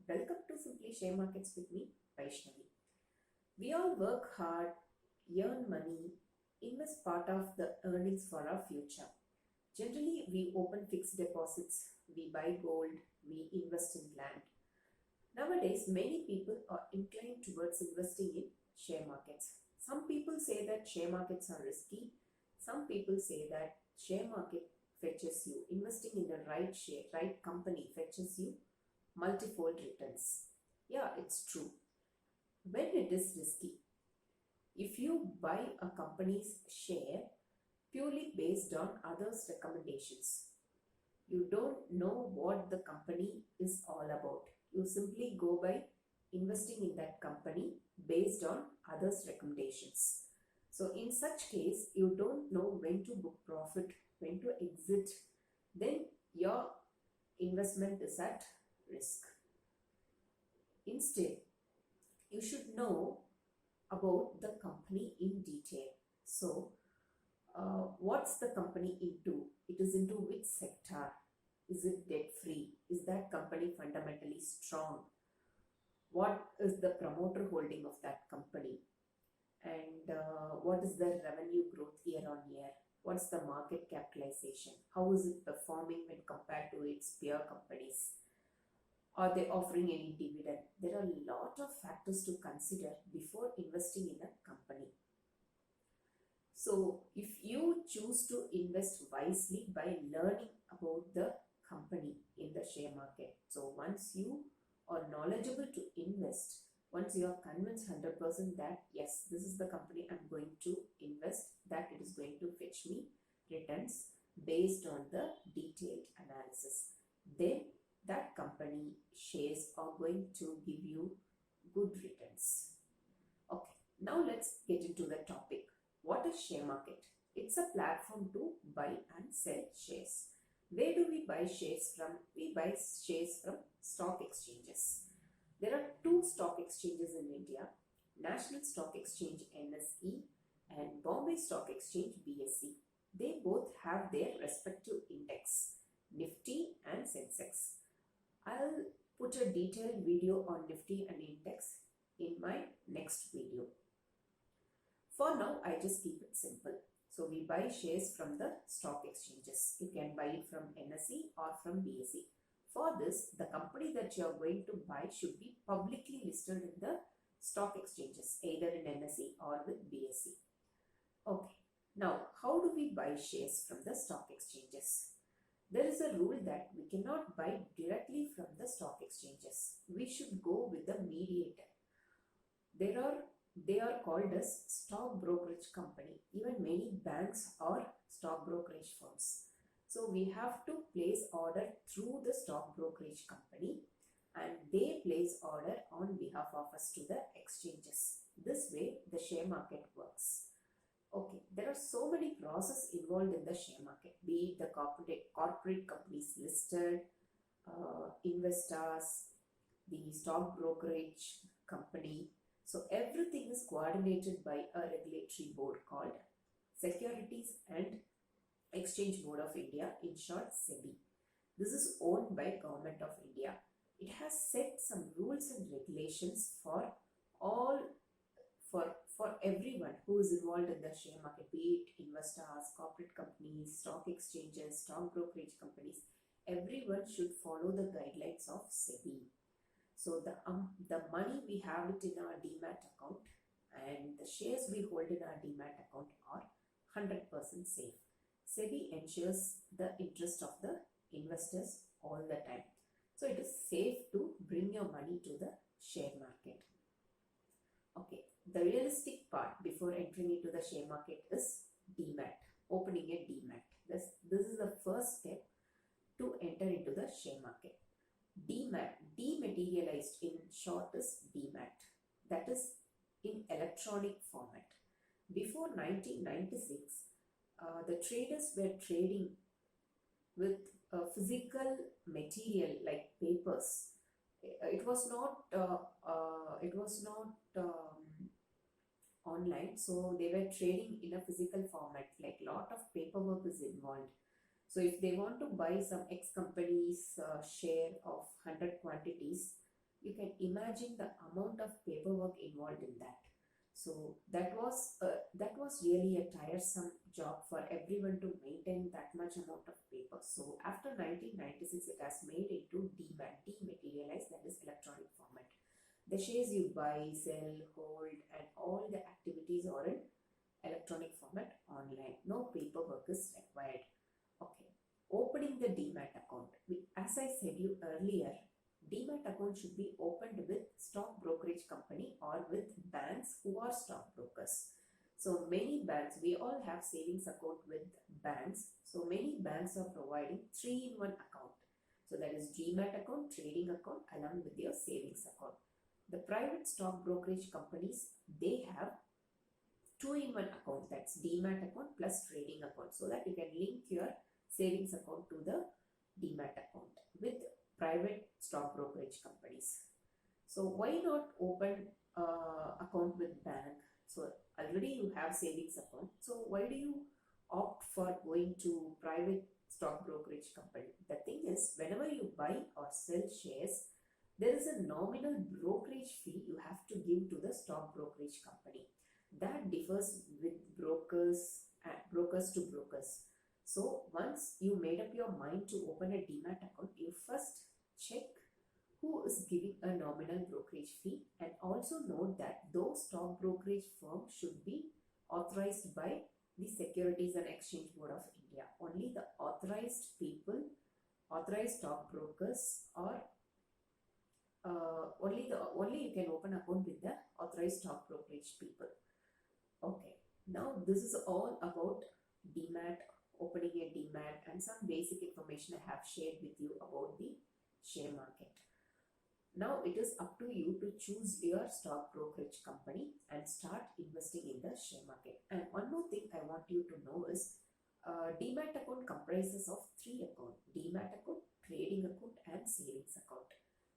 Welcome to Simply Share Markets with me, Vaishnavi. We all work hard, earn money, invest part of the earnings for our future. Generally, we open fixed deposits, we buy gold, we invest in land. Nowadays, many people are inclined towards investing in share markets. Some people say that share markets are risky. Some people say that share market fetches you. Investing in the right share, right company fetches you multifold returns. Yeah, it's true. When it is risky, if you buy a company's share purely based on others' recommendations, you don't know what the company is all about. You simply go by investing in that company based on others' recommendations. So in such case, you don't know when to book profit, when to exit, then your investment is at risk. Instead, you should know about the company in detail. So, what's the company into? It is into which sector? Is it debt free? Is that company fundamentally strong? What is the promoter holding of that company? And what is the revenue growth year on year? What's the market capitalization? How is it performing when compared to its peer companies? Are they offering any dividend? There are a lot of factors to consider before investing in a company. So, if you choose to invest wisely by learning about the company in the share market, so once you are knowledgeable to invest, once you are convinced 100% that yes, this is the company I'm going to invest, that it is going to fetch me returns based on the detailed analysis, then that company shares are going to give you good returns. Okay, now let's get into the topic. What is share market? It's a platform to buy and sell shares. Where do we buy shares from? We buy shares from stock exchanges. There are two stock exchanges in India, National Stock Exchange NSE and Bombay Stock Exchange BSE. They both have their respective index, Nifty and Sensex. I'll put a detailed video on Nifty and Index in my next video. For now, I just keep it simple. So we buy shares from the stock exchanges. You can buy it from NSE or from BSE. For this, the company that you are going to buy should be publicly listed in the stock exchanges, either in NSE or with BSE. Okay. Now, how do we buy shares from the stock exchanges? There is a rule that we cannot buy directly from the stock exchanges. We should go with the mediator. They are called as stock brokerage company. Even many banks are stock brokerage firms. So we have to place order through the stock brokerage company and they place order on behalf of us to the exchanges. This way the share market works. Okay, there are so many processes involved in the share market, be it the corporate companies listed, investors, the stock brokerage company. So everything is coordinated by a regulatory board called Securities and Exchange Board of India, in short SEBI. This is owned by Government of India. It has set some rules and regulations for all for everyone who is involved in the share market, be it investors, corporate companies, stock exchanges, stock brokerage companies. Everyone should follow the guidelines of SEBI. So the money we have it in our Demat account and the shares we hold in our Demat account are 100% safe. SEBI ensures the interest of the investors all the time. So it is safe to bring your money to the share market. Okay, the realistic part before entering into the share market is Demat, opening a Demat. This is the first step to enter into the share market. Demat, dematerialized in short is Demat, that is in electronic format. Before 1996, the traders were trading with physical material like papers. It was not online, so they were trading in a physical format, like lot of paperwork is involved. So if they want to buy some X company's share of 100 quantities, imagine the amount of paperwork involved in that. So that was really a tiresome job for everyone to maintain that much amount of paper. So after 1996, it has made into Demat, dematerialized, that is electronic format. The shares you buy, sell, hold, and all the activities are in electronic format online. No paperwork is required. Okay. Opening the Demat account. As I said you earlier, Demat account should be opened with stock brokerage company or with banks who are stockbrokers. So many banks, we all have savings account with banks. So many banks are providing 3-in-1 account. So that is Demat account, trading account along with your savings account. The private stock brokerage companies, they have 2-in-1 account, that's Demat account plus trading account, so that you can link your savings account to the Demat account with private stock brokerage companies. So why not open account with bank? So already you have savings account, so why do you opt for going to private stock brokerage company? The thing is, whenever you buy or sell shares, there is a nominal brokerage fee you have to give to the stock brokerage company. That differs with brokers to brokers. So once you made up your mind to open a Demat account, you first check who is giving a nominal brokerage fee, and also note that those stock brokerage firms should be authorized by the Securities and Exchange Board of India. Only the authorized people, authorized stockbrokers, or only you can open account with the authorized stock brokerage people. Okay, now this is all about Demat, opening a Demat, and some basic information I have shared with you about the share market. Now it is up to you to choose your stock brokerage company and start investing in the share market. And one more thing I want you to know is Demat account comprises of 3 accounts: Demat account, trading account, and savings account.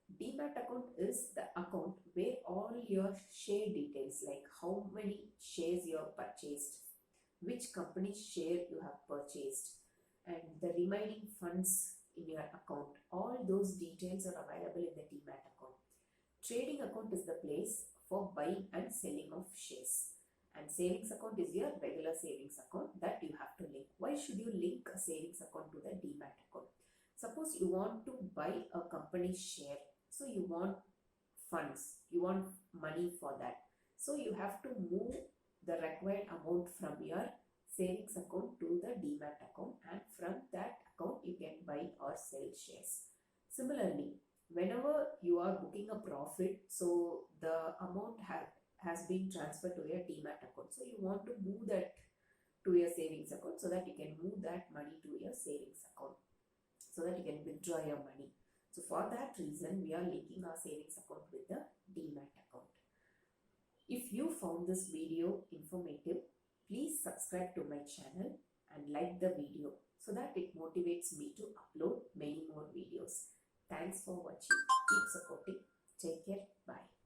Demat account is the account where all your share details, like how many shares you have purchased, which company's share you have purchased, and the remaining funds in your account, all those details are available in the Demat account. Trading account is the place for buying and selling of shares, and savings account is your regular savings account that you have to link. Why should you link a savings account to the Demat account? Suppose you want to buy a company's share, so you want funds, you want money for that. So you have to move the required amount from your savings account to the Demat account, and from that account you can buy or sell shares. Similarly, whenever you are booking a profit, so the amount has been transferred to your Demat account. So you want to move that to your savings account so that you can move that money to your savings account, so that you can withdraw your money. So for that reason, we are linking our savings account with the Demat account. If you found this video informative, please subscribe to my channel and like the video so that it motivates me to upload many more videos. Thanks for watching. Keep supporting. Take care. Bye.